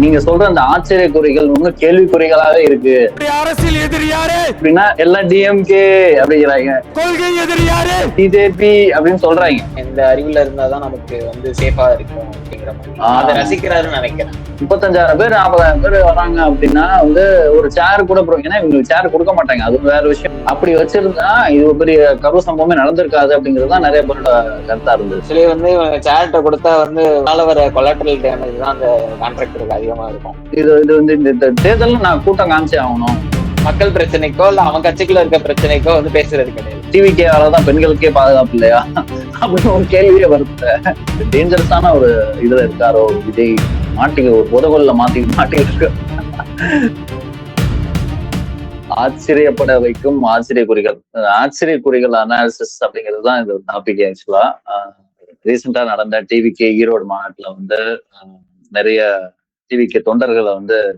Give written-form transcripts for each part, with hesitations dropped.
நீங்க சொல்ற அந்த ஆச்சரிய குறிகள் இன்னும் கேள்விக்குறிகளாவே இருக்கு. அரசியல் எதிரி யாரு அப்படின்னா எல்லாம் டிஎம்கே அப்படிங்கிறாங்க, கொள்கை எதிரி யாரு பிஜேபி அப்படின்னு சொல்றாங்க. இந்த அறிவுல இருந்தாதான் நமக்கு சேஃபா இருக்கும் அப்படிங்கிற மாதிரி அதை ரசிக்கிறாருன்னு நினைக்கிறேன். 35,000 பேர் 40,000 பேர் வராங்க அப்படின்னா ஒரு சேர் கூட ஏன்னா இவங்களுக்கு சேர் கொடுக்க மாட்டாங்க, அது வேற விஷயம். அப்படி வச்சிருந்தா இது பெரிய கரு சம்பவமே நடந்திருக்காது அப்படிங்கிறதுதான் நிறைய பேரோட கருத்தா இருந்தது. ஆக்சுவலி சேர்ட்ட கொடுத்தா வர கொலாட்டரல் டேமேஜ் தான் அந்த கான்ட்ராக்டருக்கு அதிகமா இருக்கும். இது இந்த தேர்தல் நான் கூட்டம் காமிச்சே ஆகணும், மக்கள் பிரச்சனைக்கோ இல்ல அவன் கட்சிக்குள்ள இருக்க பிரச்சனைக்கோ பேசுறது கிடையாது. டிவிகேவாலதான் பெண்களுக்கே பாதுகாப்பு இல்லையா அப்படின்னு ஒரு கேள்வியே வருது. டேஞ்சரஸான ஒரு இதுல இருக்காரோ விஜய், ஒரு புதகொல்ல மாட்டி இருக்கு. ஆச்சரியப்பட வைக்கும் ஆச்சரிய குறிகள், ஆச்சரிய குறிகள் அனாலிசிஸ் அப்படிங்கிறதுதான் இந்த டாபிக். ஆக்சுவலா ரீசெண்டா நடந்த டிவிகே ஈரோடு மாநாட்டுல நிறைய டிவிகே தொண்டர்களை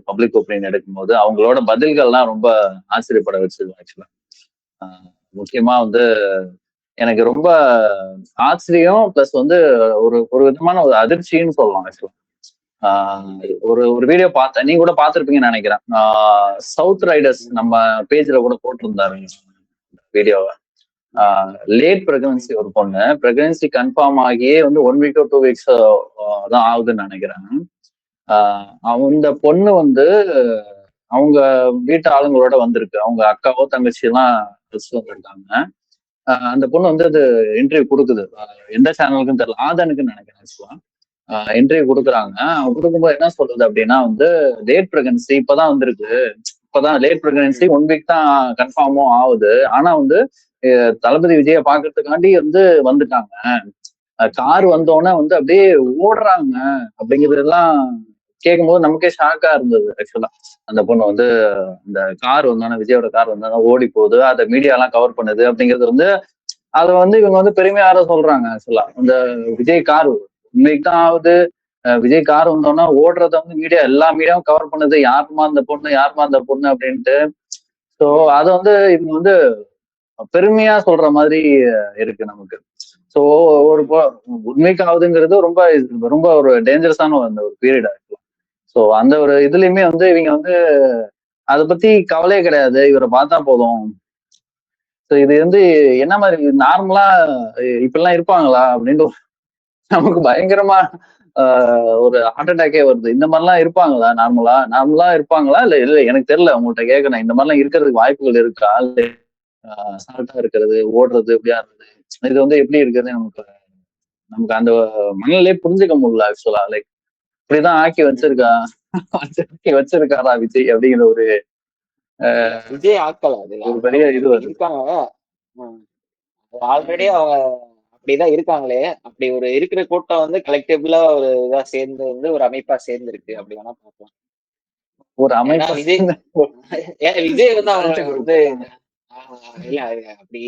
பப்ளிக் ஒப்பீனியன் எடுக்கும்போது அவங்களோட பதில்கள்லாம் ரொம்ப ஆச்சரியப்பட வச்சது. ஆக்சுவலா முக்கியமா எனக்கு ரொம்ப ஆச்சரியம் பிளஸ் ஒரு விதமான ஒரு அதிர்ச்சின்னு சொல்லலாம். ஆக்சுவலா ஒரு வீடியோ பார்த்தேன், நீங்க கூட பார்த்திருப்பீங்கன்னு நினைக்கிறேன். சவுத் ரைடர்ஸ் நம்ம பேஜ்ல கூட போட்டிருந்தாரு வீடியோவை. லேட் பிரெக்னன்சி ஒரு பொண்ணு, பிரெக்னன்சி கன்ஃபார்ம் ஆகியே 1 வீக் 2 வீக்ஸ் தான் ஆகுதுன்னு நினைக்கிறேன். அந்த பொண்ணு அவங்க வீட்டு ஆளுங்களோட வந்திருக்கு, அவங்க அக்காவோ தங்கச்சி எல்லாம் வந்திருக்காங்க. அந்த பொண்ணு அது இன்டர்வியூ கொடுக்குது, எந்த சேனலுக்குன்னு தெரியல, ஆதனுக்குன்னு நினைக்கிறேன். ஆக்சுவலா இன்டர்வியூ கொடுக்குறாங்க. அவங்க கொடுக்கும்போது என்ன சொல்றது அப்படின்னா லேட் பிரெக்னன்சி இப்பதான் வந்திருக்கு, இப்பதான் லேட் பிரெக்னன்சி 1 வீக் தான் கன்ஃபார்மும் ஆகுது. ஆனா தளபதி விஜய பாக்குறதுக்காண்டி வந்துட்டாங்க, கார் வந்தோடனே அப்படியே ஓடுறாங்க அப்படிங்கிறதெல்லாம் கேட்கும்போது நமக்கே ஷாக்கா இருந்தது. ஆக்சுவலா அந்த பொண்ணு இந்த கார் வந்தோன்னா, விஜயோட கார் வந்தோன்னா ஓடி போகுது, அதை மீடியா எல்லாம் கவர் பண்ணுது அப்படிங்கிறது அதை இவங்க பெருமையார சொல்றாங்க. ஆக்சுவலா இந்த விஜய் கார் உண்மைக்கு தான் ஆகுது, விஜய் கார் வந்தோன்னா ஓடுறத மீடியா எல்லா மீடியாவும் கவர் பண்ணுது, யாருமா அந்த பொண்ணு அப்படின்ட்டு. ஸோ அதை இவங்க பெருமையா சொல்ற மாதிரி இருக்கு நமக்கு. ஸோ ஒரு உண்மைக்கு ஆகுதுங்கிறது ரொம்ப ரொம்ப ஒரு டேஞ்சரஸான ஒரு பீரியட் ஆக்சுவலா. ஸோ அந்த ஒரு இதுலயுமே இவங்க அதை பத்தி கவலையே கிடையாது, இவரை பார்த்தா போதும். ஸோ இது என்ன மாதிரி நார்மலா இப்பெல்லாம் இருப்பாங்களா அப்படின்ட்டு நமக்கு பயங்கரமா ஒரு ஹார்ட் அட்டாக்கே வருது. இந்த மாதிரிலாம் இருப்பாங்களா, நார்மலா இருப்பாங்களா இல்ல எனக்கு தெரியல, உங்கள்கிட்ட கேட்கணும். இந்த மாதிரிலாம் இருக்கிறதுக்கு வாய்ப்புகள் இருக்கா? சால்ட்டா இருக்கிறது, ஓடுறது, விளையாடுறது, இது எப்படி இருக்குது நமக்கு அந்த மனநிலையே புரிஞ்சுக்க முடியல. ஆக்சுவலா லைக் இப்படிதான் ஆக்கி வச்சிருக்காரா விஜய் அப்படிங்கிற ஒரு விஜய் ஆக்கல, ஒரு பெரிய இது இருக்காங்க. ஆல்ரெடி அவங்க அப்படிதான் இருக்காங்களே, அப்படி ஒரு இருக்கிற கூட்டம் கலெக்டிவ்ல ஒரு இதா சேர்ந்து ஒரு அமைப்பா சேர்ந்து இருக்கு அப்படி வேணா பார்க்கலாம். ஒரு அமைப்பு விஜய் அவங்க இல்ல அப்படி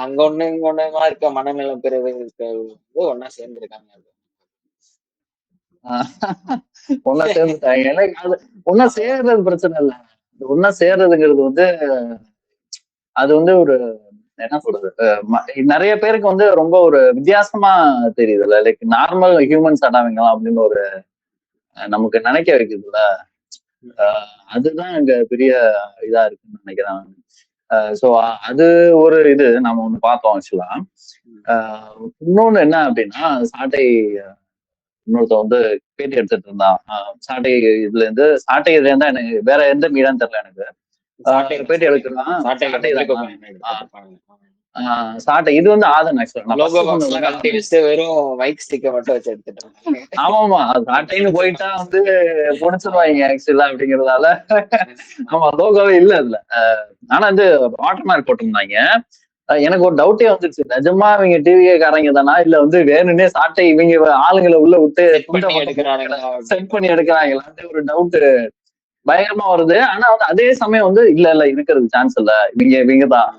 அங்க ஒண்ணு இங்க ஒண்ணுமா இருக்க மனநலம் பிறகு ஒன்னா சேர்ந்துருக்காங்க. ஒன்னா சேர்ந்துட்டாங்க. எனக்கு அது ஒன்னா சேர்றது பிரச்சனை இல்லை, ஒன்னா சேர்றதுங்கிறது அது ஒரு என்ன சொல்றது, நிறைய பேருக்கு ரொம்ப ஒரு வித்தியாசமா தெரியுதுல்ல, லைக் நார்மல் ஹியூமன்ஸ் அடாவீங்களா அப்படின்னு ஒரு நமக்கு நினைக்க வைக்குதுல்ல. அதுதான் அங்க பெரிய இதா இருக்குன்னு நினைக்கிறேன். சோ அது ஒரு இது நம்ம ஒண்ணு பார்த்தோம். ஆக்சுவலா இன்னொன்னு என்ன அப்படின்னா, சாட்டை இன்னொருத்த பேட்டி எடுத்துட்டு இருந்தான். சாட்டை இதுல இருந்தா எனக்கு வேற எந்த மீடான்னு தெரியல, எனக்கு பேட்டி எடுக்கிறான். சாட்டை இது ஆதன் வெறும் மைக் ஸ்டிக்கர் மட்டும் வச்சு எடுத்துட்டாங்க. ஆமாமா, சாட்டைன்னு போயிட்டா புடிச்சிருவாங்க ஆக்சுவலா அப்படிங்கறதால. ஆமா, லோகோவே இல்ல அதுல. ஆனா வாட்டர் மார்க் போட்டிருந்தாங்க. எனக்கு ஒரு டவுட்டே வந்துருச்சு, நிஜமா இவங்க டிவிகே காரங்க தானா இல்ல வேணும்னே சாட்டை இவங்க ஆளுங்களை உள்ள விட்டு செட் பண்ணி எடுக்கிறாங்களான்ட்டு ஒரு டவுட் பயங்கரமா வருது. ஆனா அதே சமயம் இல்ல இருக்கிறது சான்ஸ் இல்ல, இவங்கதான்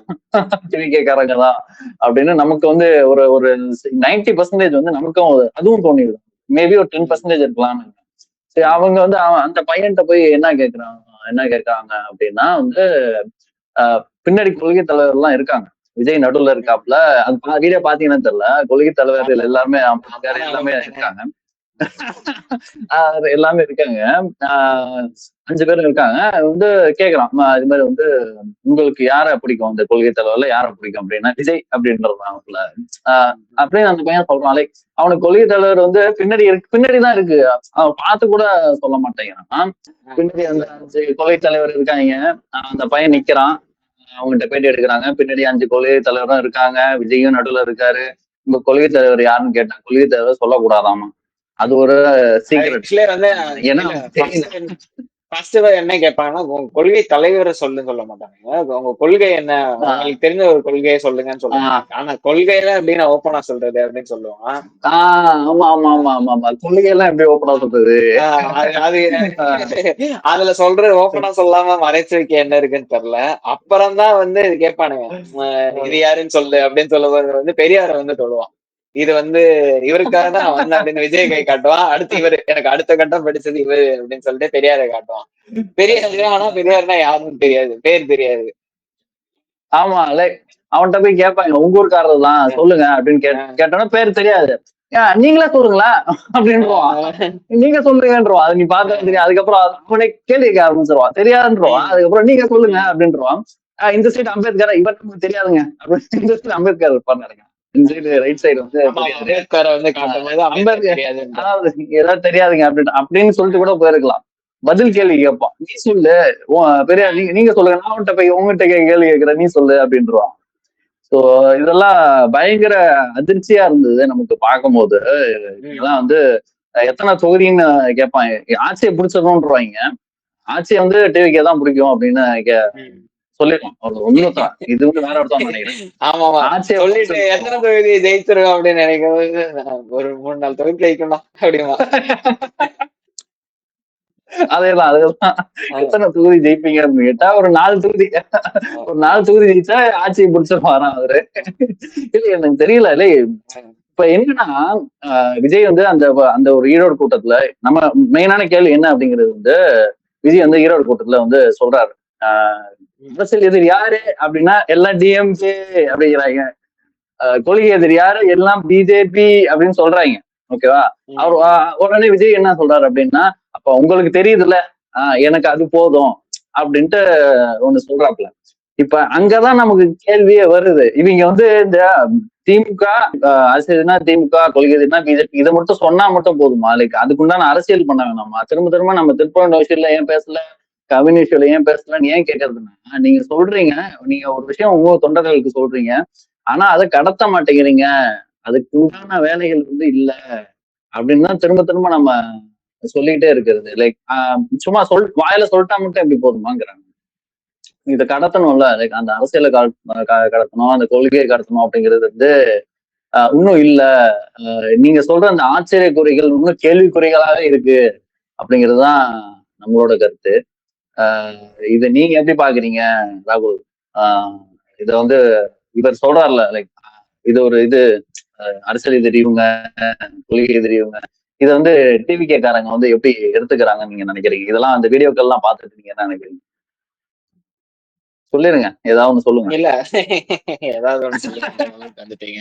டிவிகே காரங்க தான் அப்படின்னு நமக்கு ஒரு ஒரு 90% நமக்கும் அதுவும் தோணிடுது. மேபி ஒரு 10% இருக்கலாம்னு. சரி, அவங்க அந்த பையன்கிட்ட போய் என்ன கேட்கறாங்க அப்படின்னா பின்னாடி கொள்கை தலைவர் எல்லாம் இருக்காங்க, விஜய் நடுவுல இருக்காப்புல. அது வீடியோ பாத்தீங்கன்னா தெரியல, கொள்கை தலைவர்கள் எல்லாமே எல்லாமே இருக்காங்க. எல்லாமே இருக்காங்க. 5 பேரும் இருக்காங்க. வந்து கேக்குறான். இது மாதிரி வந்து உங்களுக்கு யார பிடிக்கும்? இந்த கொள்கை தலைவர்ல யார பிடிக்கும் அப்படின்னா, விஜய் அப்படின்றவங்கள. அப்படின்னு அந்த பையன் சொல்றான். லைக் அவனுக்கு கொள்கை தலைவர் வந்து பின்னாடிதான் இருக்கு. அவன் பார்த்து கூட சொல்ல மாட்டேங்கிறான். பின்னாடி அந்த 5 கொள்கை தலைவர் இருக்காங்க. அந்த பையன் நிக்கிறான். அவங்ககிட்ட பேட்டி எடுக்கிறாங்க. பின்னாடி 5 கொள்கை தலைவரும் இருக்காங்க. விஜயும் நடுவுல இருக்காரு. உங்க கொள்கை தலைவர் யாருன்னு கேட்டா கொள்கை தலைவர் சொல்லக்கூடாதாமா. அது ஒரு சீக்கிரம். வந்து ஏன்னா ஃபர்ஸ்ட் என்ன கேட்பாங்கன்னா உங்க கொள்கை தலைவரை சொல்ல மாட்டாங்க. உங்க கொள்கை என்ன, உங்களுக்கு தெரிஞ்ச ஒரு கொள்கையை சொல்லுங்கன்னு சொல்லுவாங்க. ஆனா கொள்கையில அப்படின்னு ஓப்பனா சொல்றது அப்படின்னு சொல்லுவான். ஆமா ஆமா ஆமா ஆமா ஆமா கொள்கை எல்லாம் எப்படி ஓப்பனா சொல்றது? அது அதுல சொல்றது ஓப்பனா சொல்லாம மறைச்சு வைக்க என்ன இருக்குன்னு தெரியல. அப்புறம் தான் வந்து இது கேட்பானுங்க, இது யாருன்னு சொல்லு அப்படின்னு சொல்லுவது வந்து பெரியார வந்து சொல்லுவான். இது வந்து இவருக்காக தான் நான் வந்தேன் அப்படின்னு விஜய் கை காட்டுவான். அடுத்து இவரு எனக்கு அடுத்த கட்டம் படிச்சது இவரு அப்படின்னு சொல்லிட்டு பெரியாரை காட்டுவான். பெரியாரு ஆனா பெரியாருன்னா யாருன்னு தெரியாது, பேர் தெரியாது. ஆமா லைக் அவன்கிட்ட போய் கேட்பாங்க உங்க ஊருக்காரர் தான் சொல்லுங்க அப்படின்னு கேட்டோன்னா பேர் தெரியாது. நீங்களே சொல்லுங்களா அப்படின்றான். நீங்க சொல்லுங்கன்றான். அது நீ பார்த்தா தெரியும். அதுக்கப்புறம் அவனே கேள்வி கேட்க ஆரம்பிச்சிருவான். தெரியாதுன்றான். அதுக்கப்புறம் நீங்க சொல்லுங்க அப்படின்றான். இந்த சைடு அம்பேத்கர் இவர் நமக்கு தெரியாதுங்க அப்படின்னு இந்த சைடு அம்பேத்கர் இருப்பான்னு நினைக்கிறேன். இந்த சைடு ரைட் சைடு வந்து அம்பேத்கர் வந்து அம்பேத்கர் அதாவது ஏதாவது தெரியாதுங்க அப்படின்னு சொல்லிட்டு கூட போயிருக்கலாம். பதில் கேள்வி கேட்பான். நீ சொல்லு பெரியார் நீங்க சொல்லுங்க. நான் அவன்கிட்ட போய் உங்ககிட்ட கேள்வி கேட்கிறேன் நீ சொல்லு அப்படின்றான். சோ இதெல்லாம் பயங்கர அதிர்ச்சியா இருந்தது நமக்கு பார்க்கும் போது. இதெல்லாம் வந்து எத்தனை தொகுதின்னு கேட்பான். ஆட்சியை பிடிச்சிடணும்ன்றாங்க. ஆட்சியை வந்து டிவிக்கே தான் பிடிக்கும் அப்படின்னு சொல்லிடுவான். ஒண்ணுதான் இது வந்து வேற ஒருத்தான் நினைக்கிறேன். ஆமா ஆட்சியை சொல்லிட்டு எத்தனை தொகுதி ஜெயிச்சிருக்கோம் அப்படின்னு நினைக்கிறது ஒரு 3-4 தொகுதி ஜெயிக்கணும் அப்படிமா. அதேதான் எத்தனை தொகுதி ஜெயிப்பீங்க அப்படின்னு கேட்டா ஒரு 4 தொகுதி ஜெயிச்சா ஆட்சியை பிடிச்சிருப்பாராம் அவரு. இல்ல எனக்கு தெரியல. இல்ல இப்ப என்னன்னா விஜய் வந்து அந்த அந்த ஒரு ஈரோடு கூட்டத்துல நம்ம மெயினான கேள்வி என்ன அப்படிங்கிறது வந்து விஜய் வந்து ஈரோடு கூட்டத்துல வந்து சொல்றாரு. அரசியல் எதிரி யாரு அப்படின்னா எல்லாம் டிஎம்கே அப்படிங்கிறாங்க. கொள்கை எதிரி யாரு எல்லாம் பிஜேபி அப்படின்னு சொல்றாங்க. ஓகேவா? அவர் உடனே விஜய் என்ன சொல்றாரு அப்படின்னா அப்ப உங்களுக்கு தெரியுதுல்ல எனக்கு அது போதும் அப்படின்ட்டு ஒண்ணு சொல்றாப்புல. இப்ப அங்கதான் நமக்கு கேள்வியே வருது. இவங்க வந்து இந்த திமுக அரசியல்னா திமுக கொள்கை எதிரினா பிஜேபி இதை மட்டும் சொன்னா மட்டும் போதுமா? லைக் அதுக்குண்டான அரசியல் பண்ண வேணாமா? திரும்ப நம்ம திருப்ப விஷயத்துல ஏன் பேசல, கவின் விஷயத்துல ஏன் பேசலன்னு ஏன் கேட்கறதுன்னா நீங்க சொல்றீங்க, நீங்க ஒரு விஷயம் உங்க தொண்டர்களுக்கு சொல்றீங்க, ஆனா அதை கடத்த மாட்டேங்கிறீங்க, அதுக்கு உண்டான வேலைகள் வந்து இல்ல அப்படின்னு தான் திரும்ப நம்ம சொல்லிக்கிட்டே இருக்கிறது. லைக் சும்மா வாயில சொல்லிட்டா மட்டும் எப்படி போதுமாங்கிறாங்க. இதை கடத்தணும்ல. லைக் அந்த அரசியலை கடத்தணும், அந்த கொள்கையை கடத்தணும் அப்படிங்கிறது வந்து இன்னும் இல்ல. நீங்க சொல்ற அந்த ஆச்சரியக்குறிகள் இன்னும் கேள்விக்குறிகளாவே இருக்கு அப்படிங்கிறதுதான் நம்மளோட கருத்து. இதை நீங்க எப்படி பாக்குறீங்க ராகுல்? இத வந்து இவர் சொல்றாருல லைக் இது ஒரு இது அரசியல் எதிரியுங்க கொள்கை எதிரியுங்க இதை வந்து டிவிகே காரங்க வந்து எப்படி எடுத்துக்கிறாங்கன்னு நீங்க நினைக்கிறீங்க? இதெல்லாம் அந்த வீடியோக்கள் எல்லாம் பாத்துட்டு நீங்க என்ன நினைக்கிறீங்க? சொல்லிருங்க, ஏதாவது ஒண்ணு சொல்லுங்க. இல்ல ஏதாவது ஒண்ணு வந்துட்டீங்க.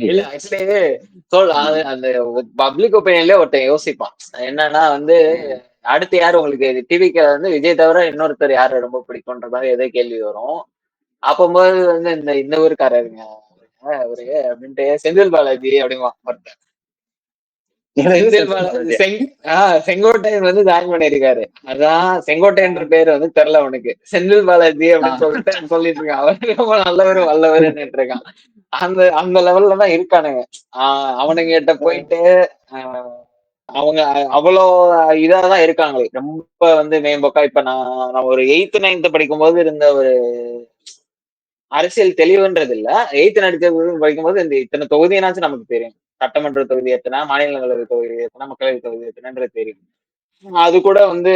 இல்ல ஆக்சுவலி அந்த பப்ளிக் ஒப்பீனியன்ல ஒருத்தன் யோசிப்பான் என்னன்னா வந்து அடுத்து யாரு உங்களுக்கு டிவிக்கு வந்து விஜய் தவிர இன்னொருத்தர் யாரு ரொம்ப பிடிக்கும்ன்ற மாதிரி ஏதோ கேள்வி வரும். அப்போது வந்து இந்த ஊருக்காரருங்க அவரு அப்படின்ட்டு செந்தில் பாலாஜி அப்படிமா ஒருத்தர். செங்கோட்டையன் வந்து ஜாயின் பண்ணிருக்காரு. அதான் செங்கோட்டையன்ற பேரு வந்து தெரியல அவனுக்கு. செந்தில் பாலாஜி அப்படின்னு சொல்லிட்டு சொல்லிட்டு இருக்கான். அவரு ரொம்ப நல்லவரு வல்லவருன்னு இருக்கான். அந்த லெவல்ல தான் இருக்கானுங்க. அவனுங்க கிட்ட போயிட்டு அவங்க அவ்வளோ இதாதான் இருக்காங்களே. ரொம்ப வந்து மேம்போக்கா. இப்ப நான் ஒரு 8th 9th படிக்கும் போது இருந்த ஒரு அரசியல் தெளிவுன்றது இல்ல. 8th 9th படிக்கும்போது இந்த இத்தனை தொகுதினாச்சும் நமக்கு தெரியும். சட்டமன்ற தொகுதி எத்தனை, மாநிலங்களவை தொகுதி எத்தனை, மக்களவை தொகுதி எத்தனைன்றது தெரியும். அது கூட வந்து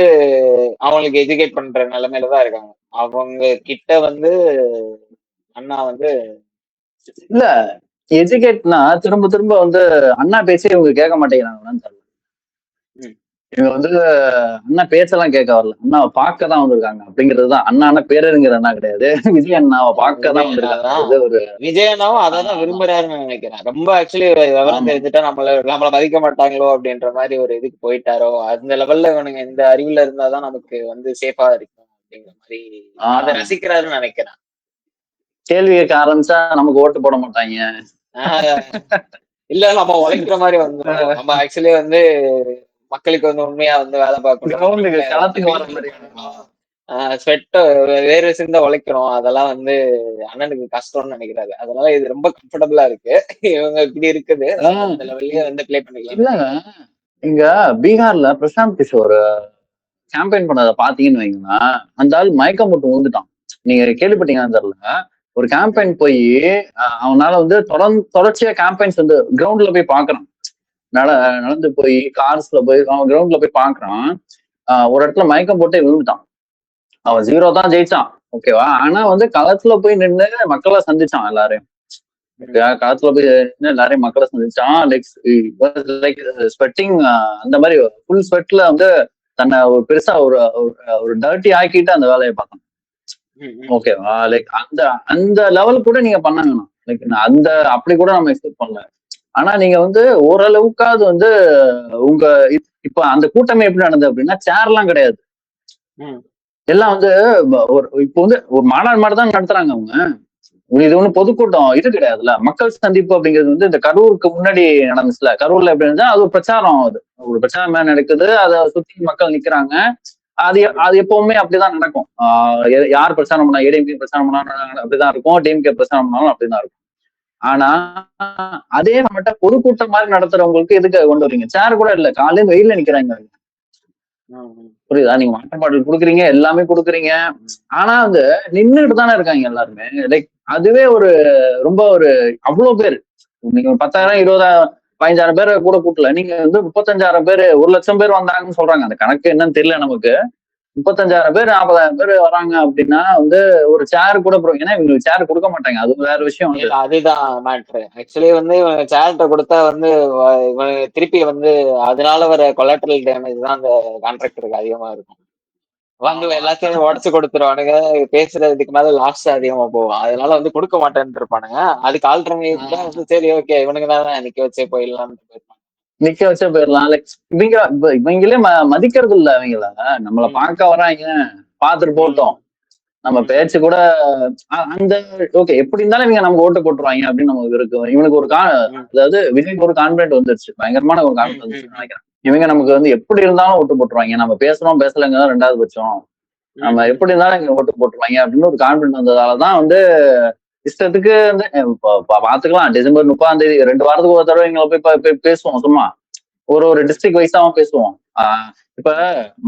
அவங்களுக்கு எஜுகேட் பண்ற நிலைமையில தான் இருக்காங்க. அவங்க கிட்ட வந்து அண்ணா வந்து இல்ல எஜுகேட்னா திரும்ப வந்து அண்ணா பேசி இவங்க கேட்க மாட்டேங்கிறாங்கன்னு தெரியல. இவங்க வந்து அண்ணா பேச்செல்லாம் கேட்க வரல, அண்ணாவை பார்க்க தான் வந்திருக்காங்க அப்படிங்கிறது தான். அண்ணா பேரறிஞர் அண்ணா கிடையாது, விஜய் அண்ணாவை பார்க்க தான் விஜய் வந்திருக்காங்க. ஒரு விஜய் அண்ணாவும் அதான் விரும்புறாருன்னு நினைக்கிறேன். ரொம்ப ஆக்சுவலி விவரம் ஆமா தெரிஞ்சுட்டா நம்மள மதிக்க மாட்டாங்களோ அப்படின்ற மாதிரி ஒரு இதுக்கு போயிட்டாரோ. அந்த லெவல்ல இவனுங்க இந்த அறிவுல இருந்தாதான் நமக்கு வந்து சேஃபா இருக்கும் அப்படிங்கிற மாதிரி அதை ரசிக்கிறாருன்னு நினைக்கிறேன். கேள்வி கேட்க ஆரம்பிச்சா நமக்கு ஓட்டு போட மாட்டாங்க. இல்ல நம்ம உழைக்கிற மாதிரி வந்துடும். நம்ம ஆக்சுவலி வந்து மக்களுக்கு வந்து உண்மையா வந்து வேலை பார்க்கணும், களத்துக்கு வர மாதிரி. ஸ்வெட்ட வேறு சிந்த உழைக்கிறோம். அதெல்லாம் வந்து அண்ணனுக்கு கஷ்டம்னு நினைக்கிறாரு. அதனால இது ரொம்ப கம்ஃபர்டபுளா இருக்கு. இவங்க இப்படி இருக்குது, அந்த லெவல்லயே வந்து பிளே பண்ணிக்கலாம். இல்லங்க, இங்க பீகார்ல பிரசாந்த் கிஷோர் கேம்பெயின் பண்ணதை பாத்தீங்கன்னு வைங்கன்னா, அந்த ஆள் மயக்கம் போட்டு விழுந்துட்டான். நீங்க கேள்விப்பட்டீங்கன்னு தெரியல. ஒரு கேம்பெயின் போய் அவனால வந்து தொடர்ச்சியா கேம்பெயின்ஸ் வந்து கிரவுண்ட்ல போய் பாக்குறான். நடந்து போய் கார்ஸ்ல போய் அவன் கிரவுண்ட்ல போய் பாக்குறான். ஒரு இடத்துல மயக்கம் போட்டே விழுந்துட்டான். அவன் 0 தான் ஜெயிச்சான், ஓகேவா. ஆனா வந்து களத்துல போய் நின்று மக்களை சந்திச்சான் எல்லாரையும். களத்துல போய் நின்று எல்லாரையும் மக்களை சந்திச்சான். லைக் ஸ்வெட்டிங், அந்த மாதிரி ஃபுல் ஸ்வெட்ல வந்து தன்னை ஒரு பெருசா ஒரு டர்ட்டி ஆக்கிட்டு அந்த வேலையை பார்த்தான், ஓகேவா. லைக் அந்த அந்த லெவல் கூட நீங்க பண்ணாங்கண்ணா. லைக் அந்த அப்படி கூட நம்ம எக்ஸ்பெக்ட் பண்ணல. ஆனா நீங்க வந்து ஓரளவுக்காவது வந்து உங்க இப்ப அந்த கூட்டமே எப்படி நடந்தது அப்படின்னா, சேர் எல்லாம் கிடையாது. எல்லாம் வந்து இப்போ வந்து ஒரு மாநாடு மாதிரி தான் நடத்துறாங்க அவங்க. இது ஒண்ணு பொதுக்கூட்டம் இது கிடையாதுல்ல. மக்கள் சந்திப்பு அப்படிங்கிறது வந்து இந்த கரூருக்கு முன்னாடி நடந்துச்சுல. கரூர்ல எப்படி இருந்தா அது ஒரு பிரச்சாரம், அது ஒரு பிரச்சாரம் நடக்குது, அதை சுத்தி மக்கள் நிக்கிறாங்க. அது எப்பவுமே அப்படிதான் நடக்கும். யார் பிரச்சாரம் பண்ணா, ஏடிஎம்கே பிரச்சாரம் பண்ணாலும் அப்படிதான் இருக்கும், டிஎம்கே பிரச்சாரம் பண்ணாலும் அப்படிதான் இருக்கும். ஆனா அதே நம்மகிட்ட பொதுக்கூட்டம் மாதிரி நடத்துறவங்களுக்கு எதுக்கு கொண்டு வரீங்க? சேர் கூட இல்ல, காலையில வெயில்ல நிக்கிறாங்க. புரியுதா? நீங்க வாட்டர் பாட்டில் குடுக்குறீங்க, எல்லாமே குடுக்குறீங்க, ஆனா வந்து நின்றுட்டு தானே இருக்காங்க எல்லாருமே. லைக் அதுவே ஒரு ரொம்ப ஒரு அவ்வளவு பேர், நீங்க 10,000 20,000 15,000 பேரை கூட கூட்டல, நீங்க வந்து 35,000 பேர் 1,00,000 பேர் வந்தாங்கன்னு சொல்றாங்க. அந்த கணக்கு என்னன்னு தெரியல நமக்கு. 35,000 பேர் 40,000 பேர் வராங்க அப்படின்னா வந்து ஒரு சேர் கூட ஏன்னா இவங்களுக்கு சேர் கொடுக்க மாட்டாங்க, அது வேற விஷயம். அதுதான் மேட்ரு. ஆக்சுவலி வந்து சேர்ட்ட கொடுத்தா வந்து திருப்பி வந்து அதனால வர கொலாட்ரல் டேமேஜ் தான் அந்த கான்ட்ராக்டருக்கு அதிகமா இருக்கும். வாங்க எல்லாத்தையும் உடச்சு கொடுத்துருவானுங்க, பேசுறதுக்கு மேல லாஸ் அதிகமா போகும். அதனால வந்து கொடுக்க மாட்டேன்னு இருப்பானுங்க. அதுக்கு ஆல்டர்னேட் தான் வந்து சரி ஓகே இவனுக்கு தான் நிக்க வச்சே போயிடலாம்னு நிக்க வச்சே போயிடலாம். லைக் இவங்களே மதிக்கிறது இல்ல. அவங்கள நம்மளை பார்க்க வராங்க, பாத்துட்டு போட்டோம், நம்ம பேச்சு கூட அந்த ஓகே எப்படி இருந்தாலும் இவங்க நமக்கு ஓட்டு போட்டுருவாங்க அப்படின்னு நமக்கு இருக்கு. இவனுக்கு ஒரு அதாவது விஜய்க்கு ஒரு கான்பிடன்ட் வந்துருச்சு, பயங்கரமான ஒரு கான்பிடன்ட் வந்துருச்சு நினைக்கிறேன். இவங்க நமக்கு வந்து எப்படி இருந்தாலும் ஓட்டு போட்டுருவாங்க, நம்ம பேசுறோம் பேசலங்க 2வது பட்சம், நம்ம எப்படி இருந்தாலும் இங்க ஓட்டு போட்டுருவாங்க அப்படின்னு ஒரு கான்பிடன்ட் வந்ததாலதான் வந்து இஷ்டத்துக்கு வந்து பாத்துக்கலாம். டிசம்பர் 30ஆம் தேதி 2 வாரத்துக்கு ஒரு தடவை எங்களை போய் பேசுவோம், சும்மா ஒரு டிஸ்ட்ரிக்ட் வைஸாவும் பேசுவோம். இப்ப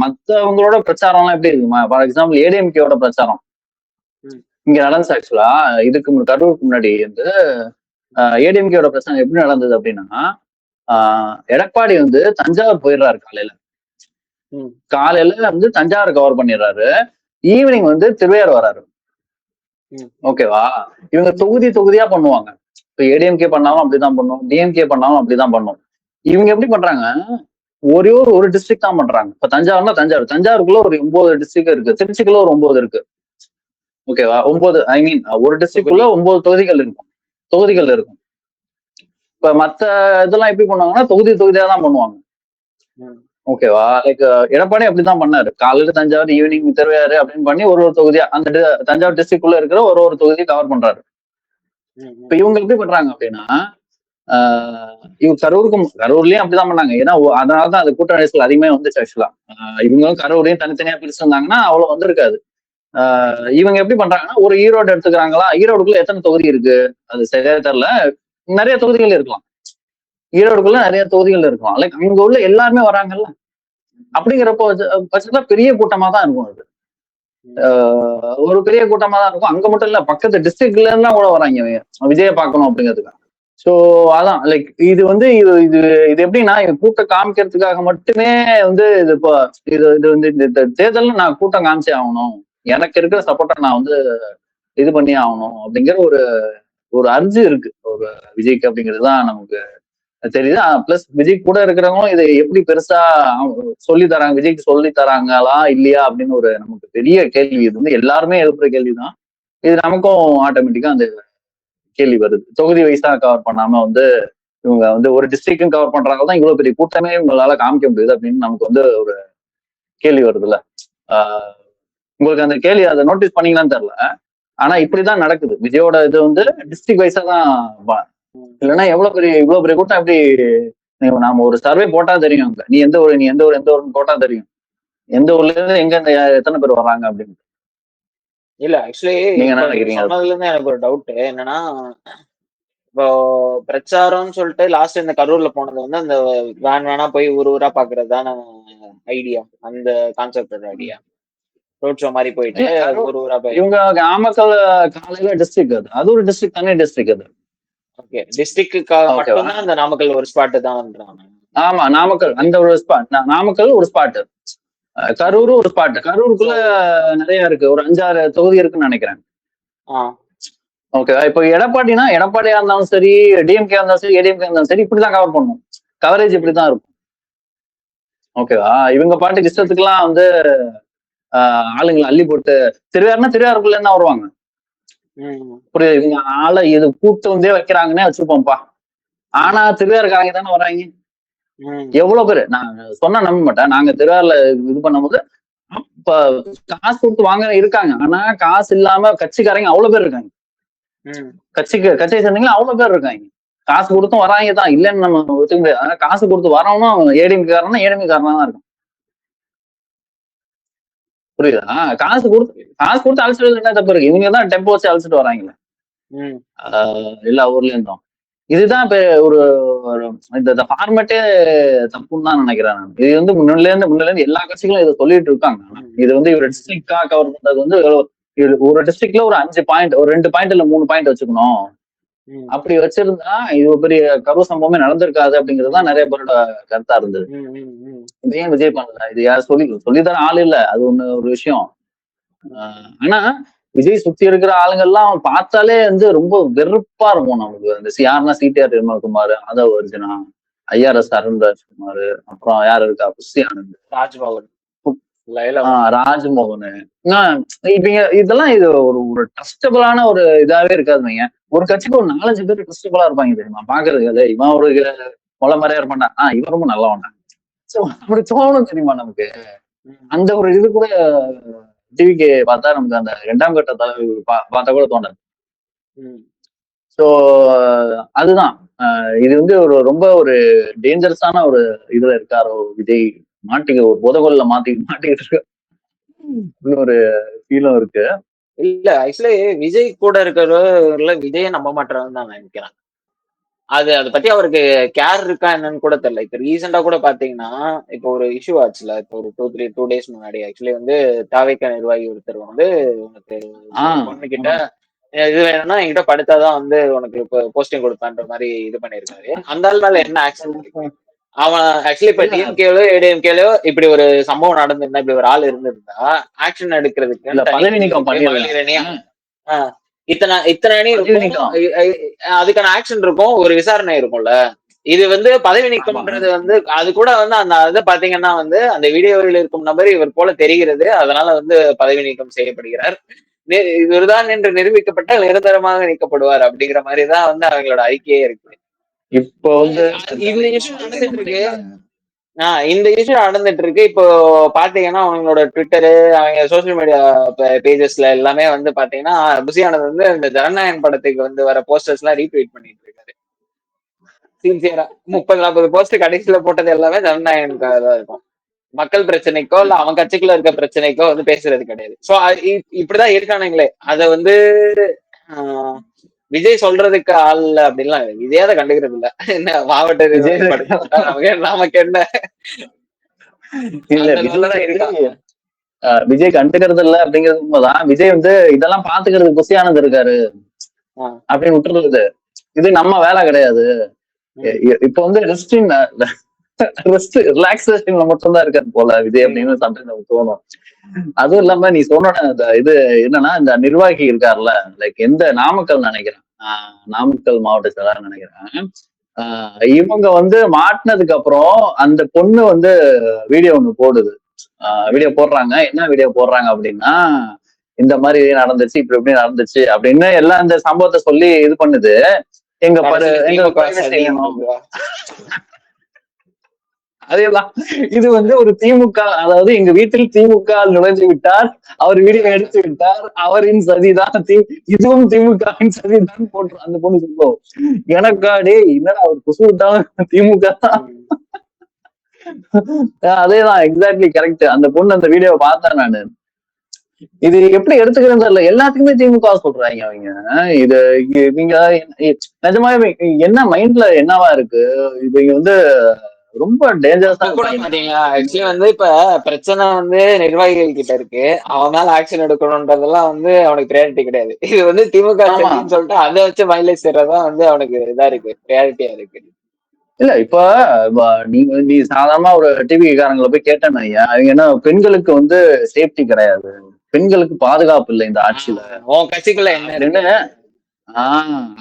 மத்தவங்களோட பிரச்சாரம் எல்லாம் எப்படி இருக்குமா? ஃபார் எக்ஸாம்பிள் ஏடிஎம்கேவோட பிரச்சாரம் இங்க நடந்துச்சு. ஆக்சுவலா இதுக்கு கரூருக்கு முன்னாடி வந்து ஏடிஎம்கேவோட பிரச்சாரம் எப்படி நடந்தது அப்படின்னா, எடப்பாடி வந்து தஞ்சாவூர் போயிடுறாரு காலையில வந்து தஞ்சாவூர் கவர் பண்ணிடுறாரு, ஈவினிங் வந்து திருவையாறு வராரு, ஓகேவா. இவங்க தொகுதியா பண்ணுவாங்க. இப்ப ஏடிஎம்கே பண்ணாலும் அப்படிதான் பண்ணும், டிஎம்கே பண்ணாலும் அப்படிதான் பண்ணும். இவங்க எப்படி பண்றாங்க, ஒரு டிஸ்ட்ரிக்ட் தான் பண்றாங்க. இப்ப தஞ்சாவூர்னா தஞ்சாவூருக்குள்ள ஒரு 9 டிஸ்ட்ரிக்ட் இருக்கு, திருச்சிக்குள்ள ஒரு 9 இருக்கு, ஓகேவா. 9 ஐ மீன் ஒரு டிஸ்ட்ரிக்ட்குள்ள 9 தொகுதிகள் இருக்கும். இப்ப மத்த இதெல்லாம் எப்படி பண்ணுவாங்கன்னா தொகுதியா தான் பண்ணுவாங்க, ஓகேவா. லைக் எடப்பாடி அப்படிதான் பண்ணாரு, காலையில தஞ்சாவூர் ஈவினிங் திருவையாறு அப்படின்னு பண்ணி ஒரு தொகுதியா அந்த தஞ்சாவூர் டிஸ்ட்ரிக்ட்குள்ள இருக்கிற ஒரு தொகுதியை கவர் பண்றாரு. இப்ப இவங்க எப்படி பண்றாங்க அப்படின்னா, இவங்க கரூர்லயும் அப்படிதான் பண்ணாங்க. ஏன்னா அதனாலதான் அது கூட்ட நெரிசல் அதிகமே வந்துச்சு. ஆக்சுவலா இவங்களும் கரூரையும் தனித்தனியா பிரிச்சிருந்தாங்கன்னா அவ்வளவு வந்திருக்காது. இவங்க எப்படி பண்றாங்கன்னா, ஒரு ஈரோடு எடுத்துக்கிறாங்களா, ஈரோடுக்குள்ள எத்தனை தொகுதி இருக்கு அது சரியா தெரியல, நிறைய தொகுதிகள் இருக்கலாம், ஈரோடுக்குள்ள நிறைய தொகுதிகள் இருக்கலாம். லைக் அங்க உள்ள எல்லாருமே வராங்கல்ல, அப்படிங்கிறப்போ பட்சத்துல பெரிய கூட்டமா தான் இருக்கும். அது ஒரு பெரிய கூட்டமா தான் இருக்கும். அங்க மட்டும் இல்ல, பக்கத்து டிஸ்ட்ரிக்ட்ல இருந்தா கூட வராங்க விஜய பார்க்கணும் அப்படிங்கிறதுக்கு. சோ அதான் லைக் இது வந்து இது எப்படின்னா, கூட்டம் காமிக்கிறதுக்காக மட்டுமே வந்து இது வந்து இந்த தேர்தல்ல நான் கூட்டம் காமிச்சே ஆகணும், எனக்கு இருக்கிற சப்போர்ட்டை நான் வந்து இது பண்ணி ஆகணும் அப்படிங்கிற ஒரு அர்ஜி இருக்கு ஒரு விஜய்க்கு அப்படிங்கிறது தான் நமக்கு தெரியுது. பிளஸ் விஜய் கூட இருக்கிறவங்களும் இதை எப்படி பெருசா சொல்லி தராங்க, விஜய்க்கு சொல்லி தராங்களா இல்லையா அப்படின்னு ஒரு நமக்கு பெரிய கேள்வி. இது வந்து எல்லாருமே எழுப்புற கேள்விதான். இது நமக்கும் ஆட்டோமேட்டிக்கா அந்த கேள்வி வருது. தொகுதி வைஸா கவர் பண்ணாம வந்து இவங்க வந்து ஒரு டிஸ்ட்ரிக்டும் கவர் பண்றாங்க தான் இவ்வளவு பெரிய கூட்டமே உங்களால காமிக்க முடியுது அப்படின்னு நமக்கு வந்து ஒரு கேள்வி வருதுல்ல. ஆஹ் உங்களுக்கு அந்த கேள்வி அதை நோட்டீஸ் பண்ணீங்களான்னு தெரியல. ஆனா இப்படிதான் நடக்குது. விஜயோட இது வந்து டிஸ்ட்ரிக்ட் வைஸா தான். இல்லைன்னா இவ்வளவு பெரிய கூட்டம் எப்படி நாம ஒரு சர்வே போட்டா தெரியும். நீ எந்த ஊர்னு போட்டா தெரியும். எந்த ஊர்ல இருந்து எங்க எத்தனை பேர் வர்றாங்க அப்படின்னு. இல்ல ஆக்சுவலி நீங்க என்ன நினைக்கிறீங்க? சொன்னதுல இருந்து எனக்கு ஒரு டவுட் என்னன்னா, இப்போ பிரச்சாரம்னு சொல்லிட்டு லாஸ்ட் இந்த கரூர்ல போனது வந்து அந்த வேணா போய் ஊரா பாக்குறது தானே ஐடியா, அந்த கான்செப்டோட ஐடியா. ரோட் ஷோ மாதிரி போயிட்டு ஊரா போய் இவங்க நாமக்கல் காலையில டிஸ்ட்ரிக்ட் அது ஒரு டிஸ்ட்ரிக்ட், தனி டிஸ்ட்ரிக்ட் அது. ஓகே, டிஸ்ட்ரிக்ட்காக மட்டும்தான் அந்த நாமக்கல் ஒரு ஸ்பாட் தான். ஆமா, நாமக்கல் அந்த ஒரு ஸ்பாட், நாமக்கல் ஒரு ஸ்பாட், கரூர் ஒரு ஸ்பாட். கரூருக்குள்ள நிறைய இருக்கு, ஒரு 5-6 தொகுதி இருக்குன்னு நினைக்கிறேன். ஓகேவா? இப்போ எடப்பாடியா இருந்தாலும் சரி, டிஎம்கே இருந்தாலும் சரி, ஏடிஎம்கே இருந்தாலும் சரி, இப்படிதான் கவர் பண்ணும். கவரேஜ் இப்படிதான் இருக்கும். ஓகேவா? இவங்க பாட்டுக்கு இஷ்டத்துக்குலாம் வந்து ஆளுங்களை அள்ளி போட்டு திருவாரூருக்குள்ள என்ன வருவாங்க புரியுது. இவங்க ஆளை இது கூட்டு வந்தே வைக்கிறாங்கன்னே வச்சுப்போம்ப்பா. ஆனா திருவாரூர்காரங்க தானே வர்றாங்க. எவ்வளவு பேரு நான் சொன்னா நம்ப மாட்டேன். நாங்க திருவாரூர்ல இது பண்ணும்போது இப்ப காசு கொடுத்து வாங்க இருக்காங்க. ஆனா காசு இல்லாம கட்சிக்காரங்க அவ்வளவு பேர் இருக்காங்க. கட்சியை சேர்ந்தீங்களா அவ்வளவு பேர் இருக்காங்க. காசு கொடுத்தும் வராங்க தான், இல்லைன்னு நம்ம ஒத்துக்க முடியாது. ஆனா காசு கொடுத்து வரவனும் ஏடிஎம்கே காரனா தான் இருக்கும். புரியுதா? காசு கொடுத்து அழைச்சிட்டு என்ன தப்பு இருக்கு? இவங்க தான் டெம்போ வச்சு அழைச்சிட்டு வராங்களே எல்லா ஊர்ல இருந்தும். இதுதான் இப்ப ஒரு இந்த ஃபார்மேட்டே தப்புன்னு தான் நினைக்கிறேன். இது வந்து முன்னில இருந்து எல்லா கட்சிகளும் இதை சொல்லிட்டு இருக்காங்க. இது வந்து ஒரு டிஸ்ட்ரிக்டா கவர் பண்றது வந்து ஒரு டிஸ்ட்ரிக்ட்ல ஒரு 5 பாயிண்ட், ஒரு 2 பாயிண்ட் இல்ல 3 பாயிண்ட் வச்சுக்கணும். அப்படி வச்சிருந்தா இது பெரிய கரூர் சம்பவமே நடந்திருக்காது அப்படிங்கறதுதான் நிறைய பேரோட கருத்தா இருந்தது. இது ஏன் விஜய் பண்ணல? இது யார் சொல்லித்தர ஆள் இல்ல, அது ஒரு விஷயம். ஆனா விஜய் சுத்தி இருக்கிற ஆளுங்கள்லாம் பார்த்தாலே வந்து ரொம்ப வெறுப்பா இருக்கும் நமக்கு. அந்த யாருன்னா சிடிஆர் திருமலகுமார், ஆதவ் அர்ஜுனா, ஐஆர்எஸ் அருண்ராஜ்குமார், அப்புறம் யாரு இருக்கா, புஷி ஆனந்த், ராஜ்மோகன். இப்ப இதெல்லாம் இது ஒரு ட்ரஸ்டபிளான ஒரு இதாவே இருக்காதுங்க. ஒரு கட்சிக்கு ஒரு 4-5 பேர் ட்ரஸ்டபிளா இருப்பாங்க தெரியுமா பாக்குறதுக்கு. இவன் ஒரு கொலை மாதிரியா இருப்பான்டா, இவன் ரொம்ப நல்லா வேண்டாம் அப்படி தோணும் தெரியுமா நமக்கு. அந்த ஒரு இது கூட டிவிக்கு பார்த்தா நமக்கு அந்த 2ஆம் கட்ட தலைவர் பார்த்தா கூட தோணாது. சோ அதுதான் இது வந்து ரொம்ப ஒரு டேஞ்சரஸான ஒரு இதுல இருக்காரோ விஜய். ஒரு புதகொல்ல மாட்டிக்கிட்டு இருக்கு ஒரு ஃபீலும் இருக்கு. இல்ல ஆக்சுவலி விஜய் கூட இருக்கிற விஜய நம்ப மாட்டாருன்னு தான் நினைக்கிறேன். அதை பத்தி அவருக்கு கேர் இருக்கா என்னன்னு கூட தெரியல. இப்ப ரீசெண்டா கூட பாத்தீங்கன்னா, இப்போ ஒரு இஷ்யூ ஆச்சுல, இப்போ ஒரு 2 days முன்னாடி ஆக்சுவலி வந்து தாவேக்கா நிர்வாகி ஒருத்தர் வந்து உனக்கு பொண்ணுகிட்ட இது வேணும்னா என்கிட்ட படுத்தாதான் வந்து உனக்கு போஸ்டிங் கொடுப்பான்ற மாதிரி இது பண்ணிருக்காரு. அந்த ஆள் மேல என்ன ஆக்ஷன்? அவன் ஆக்சுவலி இப்ப டிஎம்கேலோ ஏடிஎம்கேலோ இப்படி ஒரு சம்பவம் நடந்திருந்தா, இப்படி ஒரு ஆள் இருந்திருந்தா ஆக்ஷன் எடுக்கிறதுக்கு இத்தனை அணி இருக்கும், அதுக்கான ஆக்ஷன் இருக்கும், ஒரு விசாரணை இருக்கும்ல. இது வந்து பதவி நீக்கம்ன்றது வந்து அது கூட வந்து அந்த இது பாத்தீங்கன்னா வந்து அந்த வீடியோவில் இருக்கும் நபர் இவர் போல தெரிகிறது, அதனால வந்து பதவி நீக்கம் செய்யப்படுகிறார், இவர்தான் என்று நிரூபிக்கப்பட்டால் நிரந்தரமாக நீக்கப்படுவார் அப்படிங்கிற மாதிரிதான் வந்து அவங்களோட அறிக்கையே இருக்கு. இப்போ வந்து இந்த இஷ்யூ நடந்துட்டு இருக்கு. இந்த இஷ்யூ நடந்துட்டு இருக்கு. இப்போ பாத்தீங்கன்னா அவங்களோட ட்விட்டரு, அவங்க சோசியல் மீடியா பேஜஸ்ல எல்லாமே வந்து பாத்தீங்கன்னா புஷி ஆனந்த் வந்து இந்த ஜனநாயகன் படத்துக்கு வந்து வர போஸ்டர்ஸ் எல்லாம் ரீட்வீட் பண்ணிட்டு இருக்காரு. சின்சியரா 30-40 போஸ்டர் கடைசியில போட்டது எல்லாமே ஜனநாயகனுக்காக தான் இருக்கும். மக்கள் பிரச்சனைக்கோ இல்ல அவன் கட்சிக்குள்ள இருக்க பிரச்சனைக்கோ வந்து பேசுறது கிடையாது. சோ இப்படிதான் இருக்கானுங்களே. அத வந்து விஜய் சொல்றதுக்கு ஆள் அப்படின்லாம் விஜயாத கண்டுக்கிறது இல்ல. என்ன மாவட்ட நமக்கு என்ன விஜய் கண்டுக்கிறது இல்ல அப்படிங்கிறது உண்மைதான். விஜய் வந்து இதெல்லாம் பாத்துக்கிறது புஷி ஆனந்த் இருக்காரு அப்படின்னு விட்டுறது. இது நம்ம வேலை கிடையாது. இப்ப வந்து ரிலாக்ஸேஷன்ல மட்டும்தான் இருக்காது போல விஜய் அப்படின்னு சம்டைம் நமக்கு தோணும். அதுவும் இல்லாம நீ சொன்ன இது என்னன்னா, இந்த நிர்வாகி இருக்காருல்ல, லைக் எந்த நாமக்கல் நினைக்கிறேன், நாமக்கல் மாவட்ட செயலாளர் நினைக்கிறேன். இவங்க வந்து மாட்டினதுக்கு அப்புறம் அந்த பொண்ணு வந்து வீடியோ ஒண்ணு போடுது. வீடியோ போடுறாங்க. என்ன வீடியோ போடுறாங்க அப்படின்னா, இந்த மாதிரி நடந்துச்சு, இப்படி இப்படி நடந்துச்சு அப்படின்னு எல்லாம் இந்த சம்பவத்தை சொல்லி இது பண்ணுது. எங்க திமுக privacy சதி வேணும். இதுவா? அதேதான். இது வந்து ஒரு திமுக, அதாவது எங்க வீட்டில் திமுக நுழைஞ்சு விட்டார், அவர் வீடியோ எடுத்து விட்டார், அவரின் சதிதான் இதுவும் திமுகவின் சதிதான் போட்டு அந்த பொண்ணு சொல்லுவோம். எனக்கா டேய் என்னடா அவர் குசு விட்டாலும் திமுக தான். அதேதான், எக்ஸாக்ட்லி கரெக்ட். அந்த பொண்ணு அந்த வீடியோவை பார்த்தேன் நானு. இது எப்படி எடுத்துக்கிறேன்னு தெரியல. எல்லாத்துக்குமே திமுக சொல்றாங்க அவங்க. இது நீங்க நிஜமாவே என்ன மைண்ட்ல என்னவா இருக்கு? இவங்க வந்து ரொம்ப டேஞ்சரஸா கூட பாத்தீங்களா? ஆக்சுவலி வந்து இப்ப பிரச்சனை வந்து நிர்வாகிகள் கிட்ட இருக்கு. அவன் மேல ஆக்ஷன் எடுக்கணும்ன்றதெல்லாம் வந்து அவனுக்கு ப்ரையாரிட்டி கிடையாது. இது வந்து திமுக சதின்னு சொல்லிட்டு அதை வச்சு மைலேஜ் செய்யறதான் வந்து அவனுக்கு இதா இருக்கு, ப்ரையாரிட்டியா இருக்கு. இல்ல இப்ப நீ சாதாரணமா ஒரு டிவி காரங்களை போய் கேட்டேன்னு அவங்க என்ன, பெண்களுக்கு வந்து சேஃப்டி கிடையாது, பெண்களுக்கு பாதுகாப்பு இல்லை இந்த ஆட்சியில உன் கட்சிக்குள்ள என்ன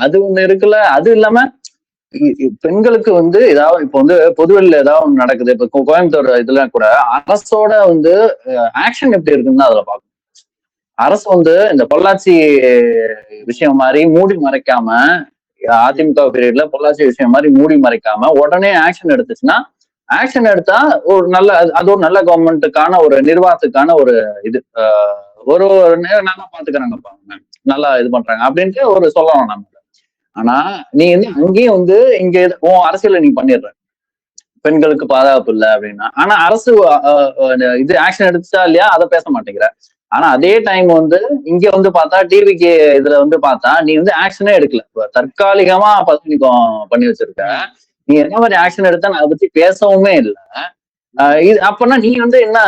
அது ஒண்ணு இருக்குல்ல. அது இல்லாம பெண்களுக்கு வந்து ஏதாவது இப்ப வந்து பொதுவெளியில ஏதாவது ஒண்ணு நடக்குது, இப்ப கோயம்புத்தூர் இதுல கூட அரசோட வந்து ஆக்ஷன் எப்படி இருக்குன்னு அதுல பாக்கணும். அரசு வந்து இந்த பொள்ளாச்சி விஷயம் மாதிரி மூடி மறைக்காம, அதிமுக பீரியட்ல பொள்ளாச்சி விஷயம் மாதிரி மூடி மறைக்காம உடனே ஆக்ஷன் எடுத்துச்சுன்னா, ஆக்ஷன் எடுத்தா ஒரு நல்ல, அது ஒரு நல்ல கவர்மெண்ட்டுக்கான ஒரு நிர்வாகத்துக்கான ஒரு இது ஒரு நல்லா பாத்துக்கிறாங்கப்பா, நல்லா இது பண்றாங்க அப்படின்ட்டு ஒரு சொல்லலாம் நம்ம. ஆனா நீ வந்து அங்கேயும் வந்து இங்க உன் அரசியல நீ பண்ணிடுற, பெண்களுக்கு பாதுகாப்பு இல்லை அப்படின்னா. ஆனா அரசு இது ஆக்ஷன் எடுத்துச்சா இல்லையா அதை பேச மாட்டேங்கிற. ஆனா அதே டைம் வந்து இங்க வந்து பார்த்தா டிவிக்கு இதுல வந்து பார்த்தா நீ வந்து ஆக்ஷனே எடுக்கல, தற்காலிகமா பதவிநீக்கம் பண்ணி வச்சிருக்க. நீ என்ன மாதிரி ஆக்ஷன் எடுத்தா அதை பத்தி பேசவுமே இல்லை. இது அப்பனா நீ வந்து என்ன,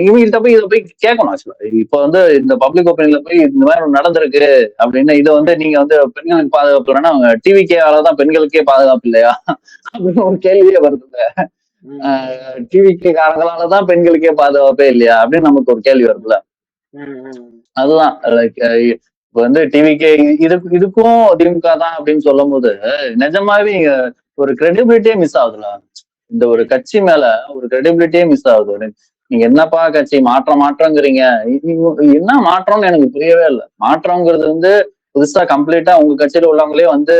இவங்கள்ட்ட போய் இதை போய் கேட்கணும். ஆக்சுவலா இப்ப வந்து இந்த பப்ளிக் ஒப்பீனியன்ல போய் இந்த மாதிரி நடந்திருக்கு அப்படின்னு இதை வந்து நீங்க வந்து பெண்களுக்கு பாதுகாப்பு இல்லைன்னா டிவிக்கேவாலதான் பெண்களுக்கே பாதுகாப்பு இல்லையா அப்படின்னு ஒரு கேள்வியே வருது. டிவிகே காரணங்களாலதான் பெண்களுக்கே பாதுகாப்பே இல்லையா அப்படின்னு நமக்கு ஒரு கேள்வி வருதுல்ல. அதுதான் லைக் இப்ப வந்து டிவிகே இதுக்கும் திமுக தான் அப்படின்னு சொல்லும் போது நிஜமாவே ஒரு கிரெடிபிலிட்டியே மிஸ் ஆகுதுல. இந்த ஒரு கட்சி மேல ஒரு கிரெடிபிலிட்டியே மிஸ் ஆகுது. நீங்க என்னப்பா கட்சி மாற்றங்கிறீங்க, என்ன மாற்றம்னு எனக்கு புரியவே இல்லை. மாற்றம்ங்கிறது வந்து புதுசா கம்ப்ளீட்டா உங்க கட்சியில உள்ளவங்களே வந்து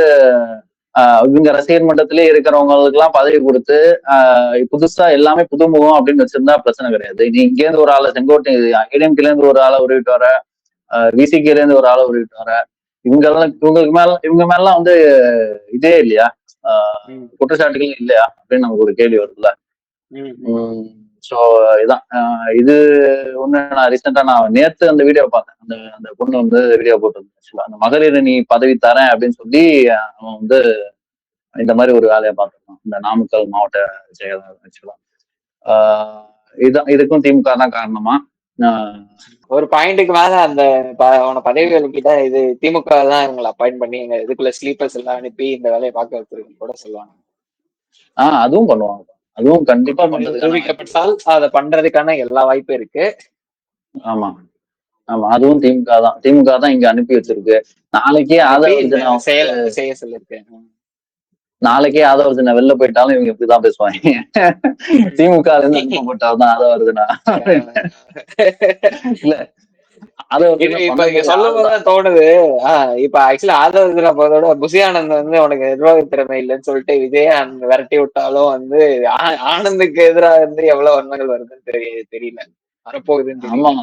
இவங்க ரசிகர் மட்டத்திலே இருக்கிறவங்களுக்கு எல்லாம் பதவி கொடுத்து புதுசா எல்லாமே புதுமுகம் அப்படின்னு வச்சிருந்தா பிரச்சனை கிடையாது. நீ இங்க இருந்து ஒரு ஆளை செங்கோட்டை ஏடிஎம்கேல இருந்து ஒரு ஆளை உருவிட்டு வர, விசிகேல இருந்து ஒரு ஆளை உருவிட்டு வர, இவங்க மேலாம் வந்து இதே இல்லையா, குற்றச்சாட்டுகள் இல்லையா அப்படின்னு நமக்கு ஒரு கேள்வி வருதுல்ல. சோ இதான் இது ஒண்ணு. நான் ரீசெண்டா நான் நேத்து அந்த வீடியோ பார்த்தேன். அந்த பொண்ணு வந்து வீடியோ போட்டிருந்தேன். அந்த மகளிர் நீ பதவி தரேன் அப்படின்னு சொல்லி அவன் வந்து இந்த மாதிரி ஒரு வேலையை பார்த்துருக்கான், இந்த நாமக்கல் மாவட்ட செயலர். ஆக்சுவலா இதுக்கும் திமுக தான் காரணமா? ஒரு பாயிண்ட்டுக்கு மேல அந்த பதவிகள் கிட்ட இது திமுக தான் இவங்களை அப்பாயிண்ட் பண்ணி எங்க இதுக்குள்ள ஸ்லீப்பர்ஸ் எல்லாம் அனுப்பி இந்த வேலையை பார்க்க வச்சிருக்குன்னு கூட சொல்லுவாங்க. அதுவும் பண்ணுவாங்க, அதுவும் கண்டிப்பா நிரூபிக்கப்பட்டால் அதை பண்றதுக்கான எல்லா வாய்ப்பும் இருக்கு. ஆமா ஆமா, அதுவும் திமுக தான் இங்க அனுப்பி வச்சிருக்கு. நாளைக்கே செய்ய சொல்லிருக்கேன். நாளைக்கே ஆதவர்ஜுனா வெளில போயிட்டாலும் இவங்க இப்படிதான் பேசுவாங்க, திமுக இருந்து அனுப்பப்பட்டால்தான் ஆதவர்ஜுனா. இல்ல சொல்லும் போதுதான் தோணுது. இப்ப ஆக்சுவலி ஆதவர்ஜுனா போதோட புசியானந்த் வந்து உனக்கு நிர்வாக திறமை இல்லைன்னு சொல்லிட்டு விஜயகாந்த் விரட்டி விட்டாலும் வந்து ஆனந்துக்கு எதிராக இருந்து எவ்வளவு வன்மங்கள் வருதுன்னு தெரியல, வரப்போகுதுன்னு. ஆமா